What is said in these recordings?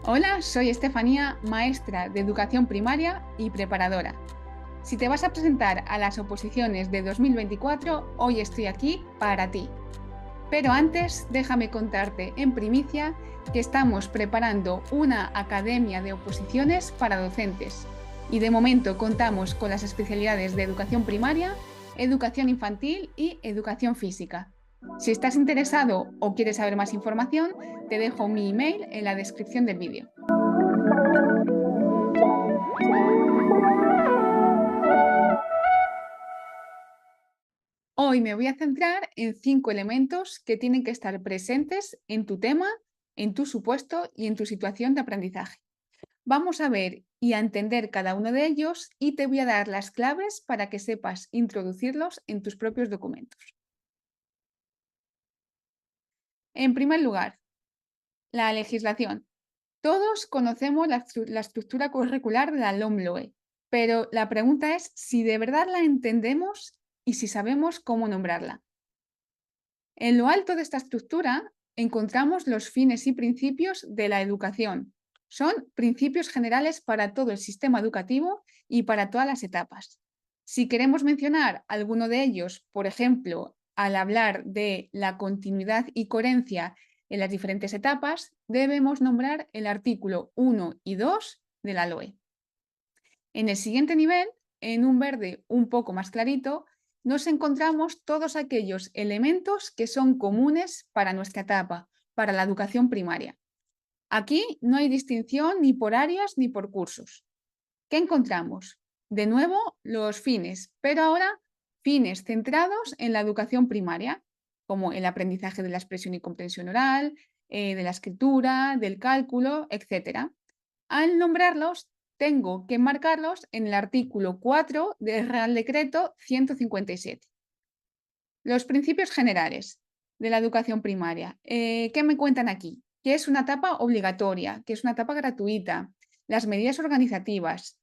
Hola, soy Estefanía, maestra de educación primaria y preparadora. Si te vas a presentar a las oposiciones de 2024, hoy estoy aquí para ti. Pero antes, déjame contarte en primicia que estamos preparando una academia de oposiciones para docentes. Y de momento contamos con las especialidades de educación primaria, educación infantil y educación física. Si estás interesado o quieres saber más información, te dejo mi email en la descripción del vídeo. Hoy me voy a centrar en 5 elementos que tienen que estar presentes en tu tema, en tu supuesto y en tu situación de aprendizaje. Vamos a ver y a entender cada uno de ellos y te voy a dar las claves para que sepas introducirlos en tus propios documentos. En primer lugar, la legislación. Todos conocemos la estructura curricular de la LOMLOE, pero la pregunta es si de verdad la entendemos y si sabemos cómo nombrarla. En lo alto de esta estructura encontramos los fines y principios de la educación. Son principios generales para todo el sistema educativo y para todas las etapas. Si queremos mencionar alguno de ellos, por ejemplo, al hablar de la continuidad y coherencia en las diferentes etapas, debemos nombrar el artículo 1 y 2 de la LOE. En el siguiente nivel, en un verde un poco más clarito, nos encontramos todos aquellos elementos que son comunes para nuestra etapa, para la educación primaria. Aquí no hay distinción ni por áreas ni por cursos. ¿Qué encontramos? De nuevo, los fines, pero ahora fines centrados en la educación primaria, como el aprendizaje de la expresión y comprensión oral, de la escritura, del cálculo, etc. Al nombrarlos, tengo que marcarlos en el artículo 4 del Real Decreto 157. Los principios generales de la educación primaria. ¿Qué me cuentan aquí? Que es una etapa obligatoria, que es una etapa gratuita, las medidas organizativas.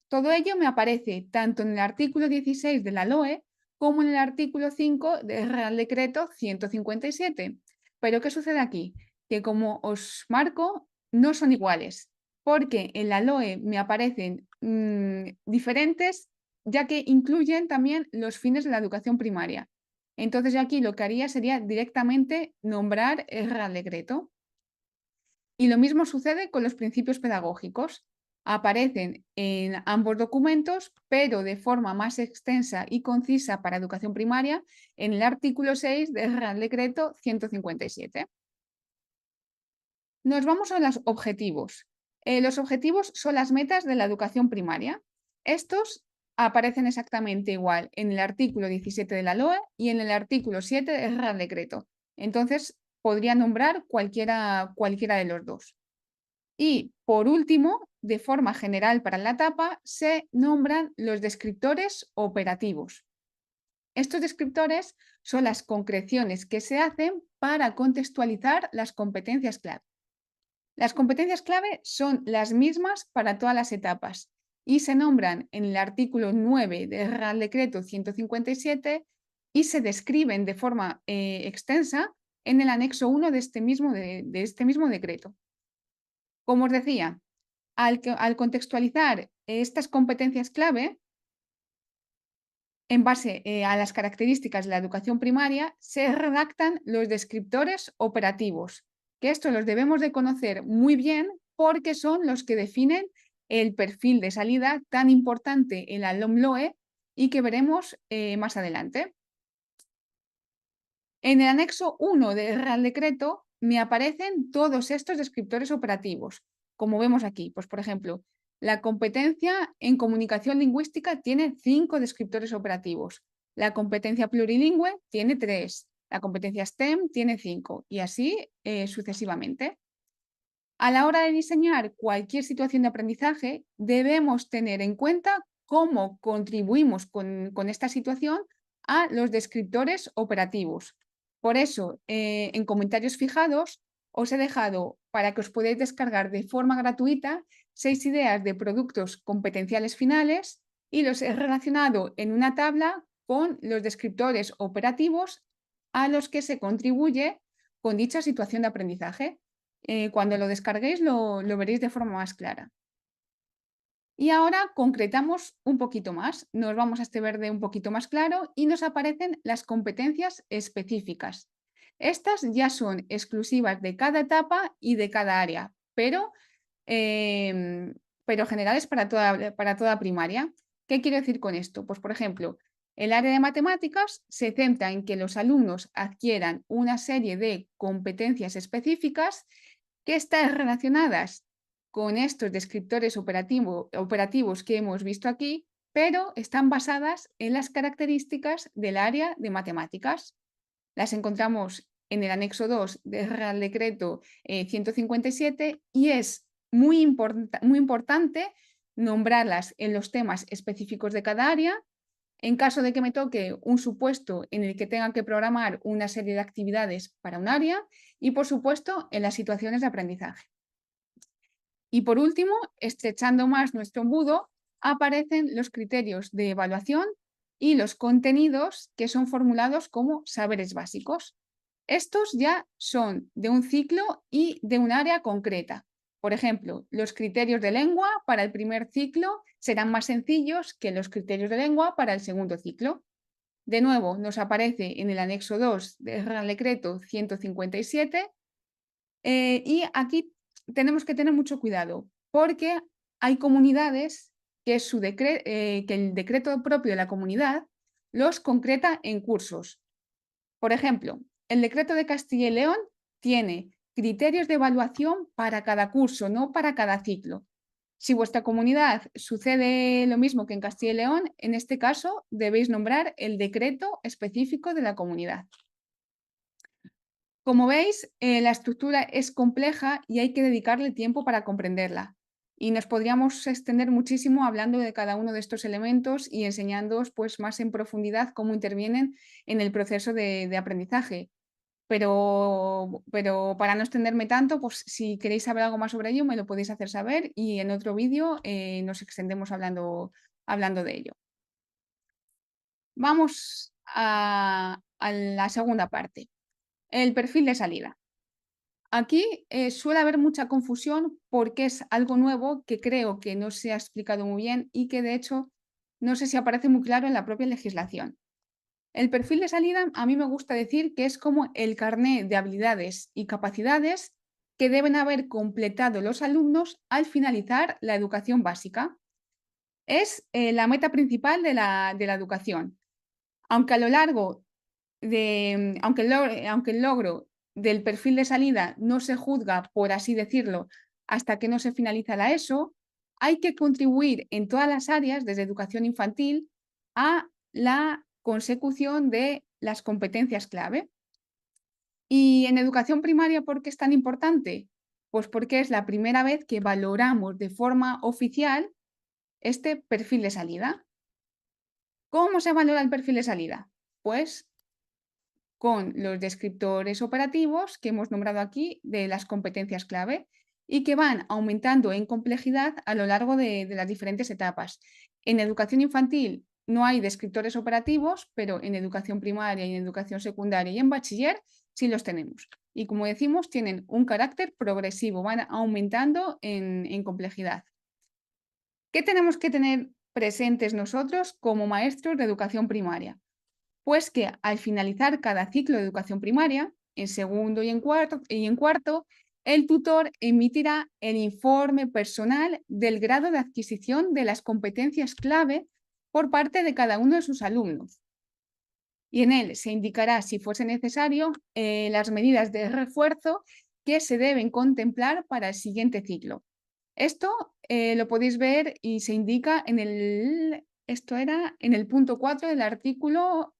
Todo ello me aparece tanto en el artículo 16 de la LOE como en el artículo 5 del Real Decreto 157. Pero ¿qué sucede aquí? Que como os marco, no son iguales, porque en la LOE me aparecen diferentes, ya que incluyen también los fines de la educación primaria. Entonces, yo aquí lo que haría sería directamente nombrar el Real Decreto. Y lo mismo sucede con los principios pedagógicos. Aparecen en ambos documentos, pero de forma más extensa y concisa para educación primaria en el artículo 6 del Real Decreto 157. Nos vamos a los objetivos. Los objetivos son las metas de la educación primaria. Estos aparecen exactamente igual en el artículo 17 de la LOE y en el artículo 7 del Real Decreto. Entonces, podría nombrar cualquiera de los dos. Y por último, de forma general para la etapa, se nombran los descriptores operativos. Estos descriptores son las concreciones que se hacen para contextualizar las competencias clave. Las competencias clave son las mismas para todas las etapas y se nombran en el artículo 9 del Real Decreto 157 y se describen de forma extensa en el anexo 1 de este mismo decreto. Como os decía, al contextualizar estas competencias clave, en base a las características de la educación primaria, se redactan los descriptores operativos, que estos los debemos de conocer muy bien porque son los que definen el perfil de salida tan importante en la LOMLOE y que veremos más adelante. En el anexo 1 del Real Decreto me aparecen todos estos descriptores operativos, como vemos aquí. Pues, por ejemplo, la competencia en comunicación lingüística tiene 5 descriptores operativos. La competencia plurilingüe tiene 3. La competencia STEM tiene 5 y así sucesivamente. A la hora de diseñar cualquier situación de aprendizaje, debemos tener en cuenta cómo contribuimos con esta situación a los descriptores operativos. Por eso, en comentarios fijados, os he dejado para que os podáis descargar de forma gratuita 6 ideas de productos competenciales finales y los he relacionado en una tabla con los descriptores operativos a los que se contribuye con dicha situación de aprendizaje. Cuando lo descarguéis lo veréis de forma más clara. Y ahora concretamos un poquito más. Nos vamos a este verde un poquito más claro y nos aparecen las competencias específicas. Estas ya son exclusivas de cada etapa y de cada área, em, pero generales para toda primaria. ¿Qué quiero decir con esto? Pues, por ejemplo, el área de matemáticas se centra en que los alumnos adquieran una serie de competencias específicas que están relacionadas con estos descriptores operativos que hemos visto aquí, pero están basadas en las características del área de matemáticas. Las encontramos en el anexo 2 del Real Decreto 157 y es muy importante nombrarlas en los temas específicos de cada área. En caso de que me toque un supuesto en el que tenga que programar una serie de actividades para un área y, por supuesto, en las situaciones de aprendizaje. Y por último, estrechando más nuestro embudo, aparecen los criterios de evaluación y los contenidos que son formulados como saberes básicos. Estos ya son de un ciclo y de un área concreta. Por ejemplo, los criterios de lengua para el primer ciclo serán más sencillos que los criterios de lengua para el segundo ciclo. De nuevo, nos aparece en el anexo 2 del Real Decreto 157 y aquí tenemos que tener mucho cuidado, porque hay comunidades que el decreto propio de la comunidad los concreta en cursos. Por ejemplo, el decreto de Castilla y León tiene criterios de evaluación para cada curso, no para cada ciclo. Si vuestra comunidad sucede lo mismo que en Castilla y León, en este caso debéis nombrar el decreto específico de la comunidad. Como veis, la estructura es compleja y hay que dedicarle tiempo para comprenderla. Y nos podríamos extender muchísimo hablando de cada uno de estos elementos y enseñándoos pues, más en profundidad cómo intervienen en el proceso de aprendizaje. Pero para no extenderme tanto, pues si queréis saber algo más sobre ello, me lo podéis hacer saber y en otro vídeo nos extendemos hablando de ello. Vamos a la segunda parte, el perfil de salida. Aquí suele haber mucha confusión porque es algo nuevo que creo que no se ha explicado muy bien y que de hecho no sé si aparece muy claro en la propia legislación. El perfil de salida a mí me gusta decir que es como el carné de habilidades y capacidades que deben haber completado los alumnos al finalizar la educación básica. Es la meta principal de la educación. Aunque a lo largo aunque el logro del perfil de salida no se juzga, por así decirlo, hasta que no se finaliza la ESO, hay que contribuir en todas las áreas, desde educación infantil, a la consecución de las competencias clave. Y en educación primaria, ¿por qué es tan importante? Pues porque es la primera vez que valoramos de forma oficial este perfil de salida. ¿Cómo se valora el perfil de salida? Pues con los descriptores operativos que hemos nombrado aquí de las competencias clave y que van aumentando en complejidad a lo largo de las diferentes etapas. En educación infantil no hay descriptores operativos, pero en educación primaria y en educación secundaria y en bachiller sí los tenemos. Y como decimos, tienen un carácter progresivo, van aumentando en complejidad. ¿Qué tenemos que tener presentes nosotros como maestros de educación primaria? Pues que al finalizar cada ciclo de educación primaria, en segundo y en cuarto, el tutor emitirá el informe personal del grado de adquisición de las competencias clave por parte de cada uno de sus alumnos. Y en él se indicará, si fuese necesario, las medidas de refuerzo que se deben contemplar para el siguiente ciclo. Esto lo podéis ver y se indica esto era en el punto 4 del artículo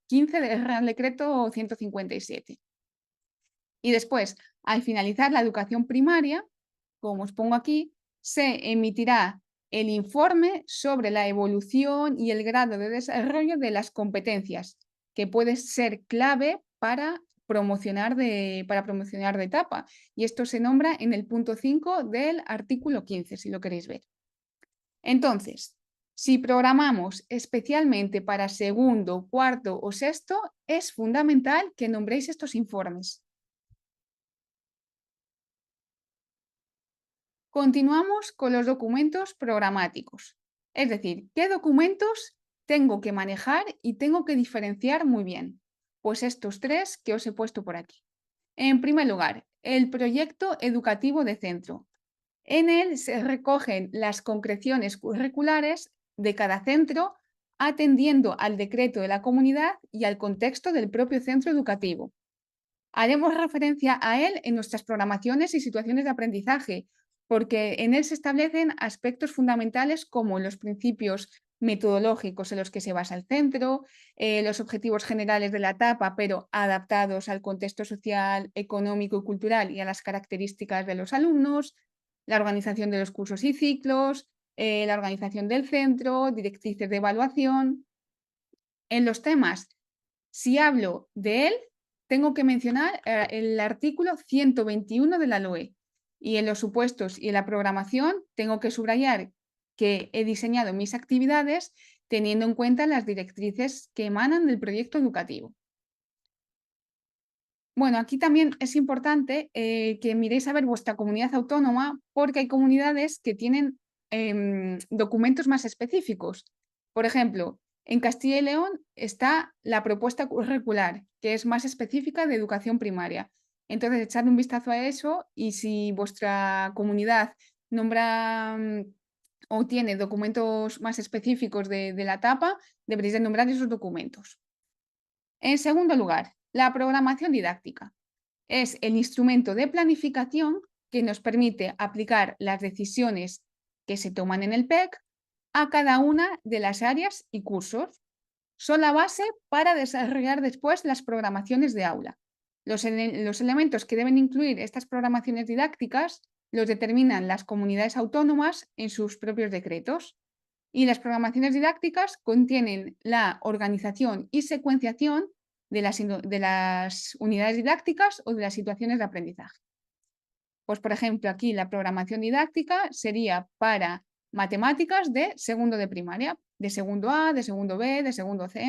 15 del Real Decreto 157. Y después, al finalizar la educación primaria, como os pongo aquí, se emitirá el informe sobre la evolución y el grado de desarrollo de las competencias, que puede ser clave para promocionar de etapa. Y esto se nombra en el punto 5 del artículo 15, si lo queréis ver. Entonces, si programamos especialmente para segundo, cuarto o sexto, es fundamental que nombréis estos informes. Continuamos con los documentos programáticos. Es decir, ¿qué documentos tengo que manejar y tengo que diferenciar muy bien? Pues estos tres que os he puesto por aquí. En primer lugar, el proyecto educativo de centro. En él se recogen las concreciones curriculares de cada centro, atendiendo al decreto de la comunidad y al contexto del propio centro educativo. Haremos referencia a él en nuestras programaciones y situaciones de aprendizaje, porque en él se establecen aspectos fundamentales como los principios metodológicos en los que se basa el centro, los objetivos generales de la etapa, pero adaptados al contexto social, económico y cultural y a las características de los alumnos, la organización de los cursos y ciclos, la organización del centro, directrices de evaluación. En los temas, si hablo de él, tengo que mencionar el artículo 121 de la LOE. Y en los supuestos y en la programación tengo que subrayar que he diseñado mis actividades teniendo en cuenta las directrices que emanan del proyecto educativo. Bueno, aquí también es importante que miréis a ver vuestra comunidad autónoma porque hay comunidades que tienen documentos más específicos. Por ejemplo, en Castilla y León está la propuesta curricular, que es más específica de educación primaria. Entonces, echad un vistazo a eso y si vuestra comunidad nombra o tiene documentos más específicos de la etapa, deberéis de nombrar esos documentos. En segundo lugar, la programación didáctica. Es el instrumento de planificación que nos permite aplicar las decisiones que se toman en el PEC a cada una de las áreas y cursos. Son la base para desarrollar después las programaciones de aula. Los elementos que deben incluir estas programaciones didácticas los determinan las comunidades autónomas en sus propios decretos. Y las programaciones didácticas contienen la organización y secuenciación de las unidades didácticas o de las situaciones de aprendizaje. Pues, por ejemplo, aquí la programación didáctica sería para matemáticas de segundo de primaria, de segundo A, de segundo B, de segundo C,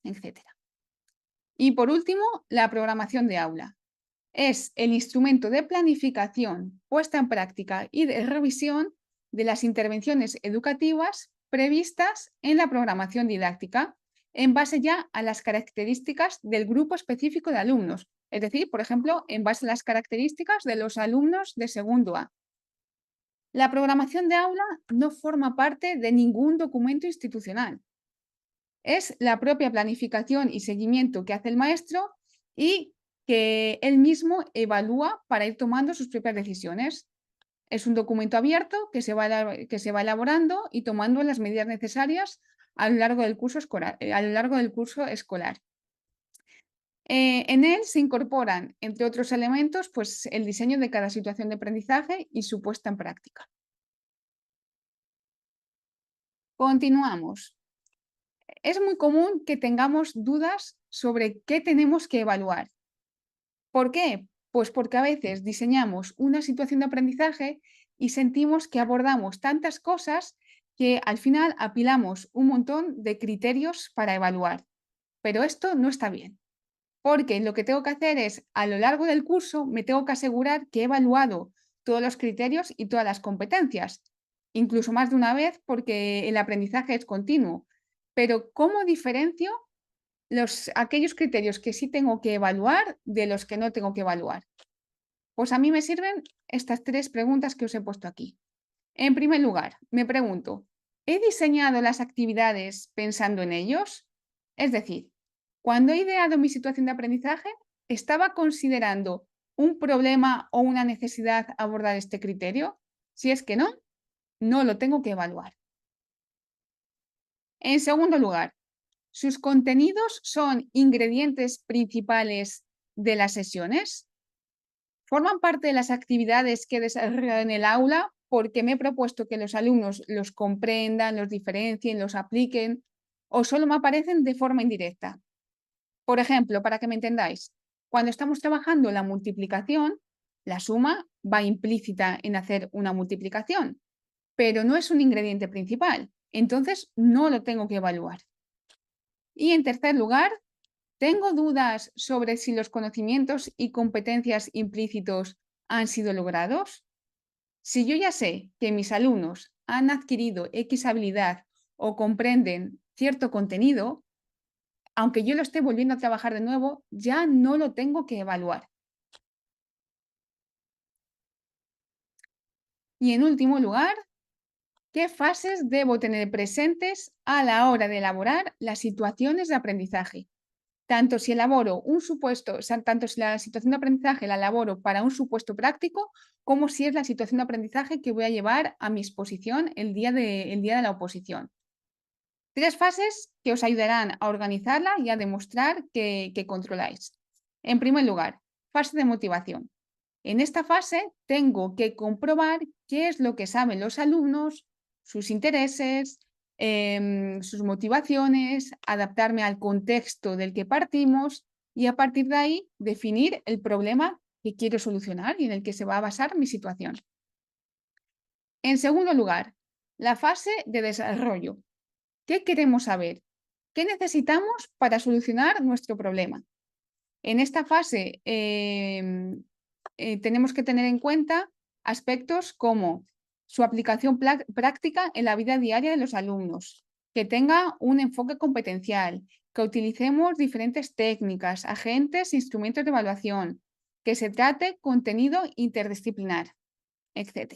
etc. Y por último, la programación de aula. Es el instrumento de planificación, puesta en práctica y de revisión de las intervenciones educativas previstas en la programación didáctica en base ya a las características del grupo específico de alumnos. Es decir, por ejemplo, en base a las características de los alumnos de segundo A. La programación de aula no forma parte de ningún documento institucional. Es la propia planificación y seguimiento que hace el maestro y que él mismo evalúa para ir tomando sus propias decisiones. Es un documento abierto que se va elaborando y tomando las medidas necesarias a lo largo del curso escolar. En él se incorporan, entre otros elementos, pues, el diseño de cada situación de aprendizaje y su puesta en práctica. Continuamos. Es muy común que tengamos dudas sobre qué tenemos que evaluar. ¿Por qué? Pues porque a veces diseñamos una situación de aprendizaje y sentimos que abordamos tantas cosas que al final apilamos un montón de criterios para evaluar. Pero esto no está bien, porque lo que tengo que hacer es, a lo largo del curso, me tengo que asegurar que he evaluado todos los criterios y todas las competencias, incluso más de una vez porque el aprendizaje es continuo. Pero ¿cómo diferencio aquellos criterios que sí tengo que evaluar de los que no tengo que evaluar? Pues a mí me sirven estas tres preguntas que os he puesto aquí. En primer lugar, me pregunto, ¿he diseñado las actividades pensando en ellos? Es decir, cuando he ideado mi situación de aprendizaje, ¿estaba considerando un problema o una necesidad abordar este criterio? Si es que no, no lo tengo que evaluar. En segundo lugar, ¿sus contenidos son ingredientes principales de las sesiones? ¿Forman parte de las actividades que he desarrollado en el aula porque me he propuesto que los alumnos los comprendan, los diferencien, los apliquen o solo me aparecen de forma indirecta? Por ejemplo, para que me entendáis, cuando estamos trabajando la multiplicación, la suma va implícita en hacer una multiplicación, pero no es un ingrediente principal, entonces no lo tengo que evaluar. Y en tercer lugar, ¿tengo dudas sobre si los conocimientos y competencias implícitos han sido logrados? Si yo ya sé que mis alumnos han adquirido X habilidad o comprenden cierto contenido, aunque yo lo esté volviendo a trabajar de nuevo, ya no lo tengo que evaluar. Y en último lugar, ¿qué fases debo tener presentes a la hora de elaborar las situaciones de aprendizaje? Tanto si elaboro un supuesto, o sea, tanto si la situación de aprendizaje la elaboro para un supuesto práctico, como si es la situación de aprendizaje que voy a llevar a mi exposición el día de la oposición. Tres fases que os ayudarán a organizarla y a demostrar que controláis. En primer lugar, fase de motivación. En esta fase tengo que comprobar qué es lo que saben los alumnos, sus intereses, sus motivaciones, adaptarme al contexto del que partimos y a partir de ahí definir el problema que quiero solucionar y en el que se va a basar mi situación. En segundo lugar, la fase de desarrollo. ¿Qué queremos saber? ¿Qué necesitamos para solucionar nuestro problema? En esta fase tenemos que tener en cuenta aspectos como su aplicación práctica en la vida diaria de los alumnos, que tenga un enfoque competencial, que utilicemos diferentes técnicas, agentes, instrumentos de evaluación, que se trate contenido interdisciplinar, etc.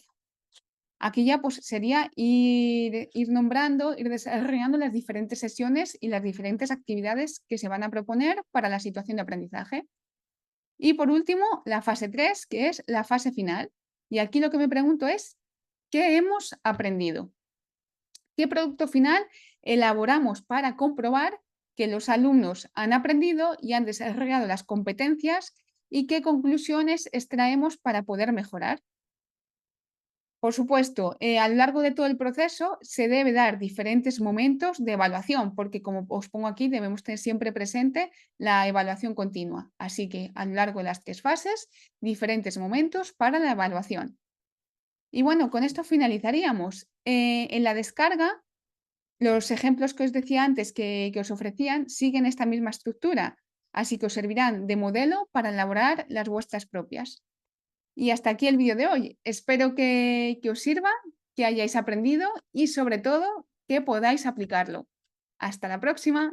Aquí ya pues sería ir nombrando, ir desarrollando las diferentes sesiones y las diferentes actividades que se van a proponer para la situación de aprendizaje. Y por último, la fase 3, que es la fase final. Y aquí lo que me pregunto es, ¿qué hemos aprendido? ¿Qué producto final elaboramos para comprobar que los alumnos han aprendido y han desarrollado las competencias y qué conclusiones extraemos para poder mejorar? Por supuesto, a lo largo de todo el proceso se debe dar diferentes momentos de evaluación, porque como os pongo aquí, debemos tener siempre presente la evaluación continua. Así que a lo largo de las tres fases, diferentes momentos para la evaluación. Y bueno, con esto finalizaríamos. En la descarga, los ejemplos que os decía antes que os ofrecían siguen esta misma estructura, así que os servirán de modelo para elaborar las vuestras propias. Y hasta aquí el vídeo de hoy. Espero que os sirva, que hayáis aprendido y sobre todo que podáis aplicarlo. Hasta la próxima.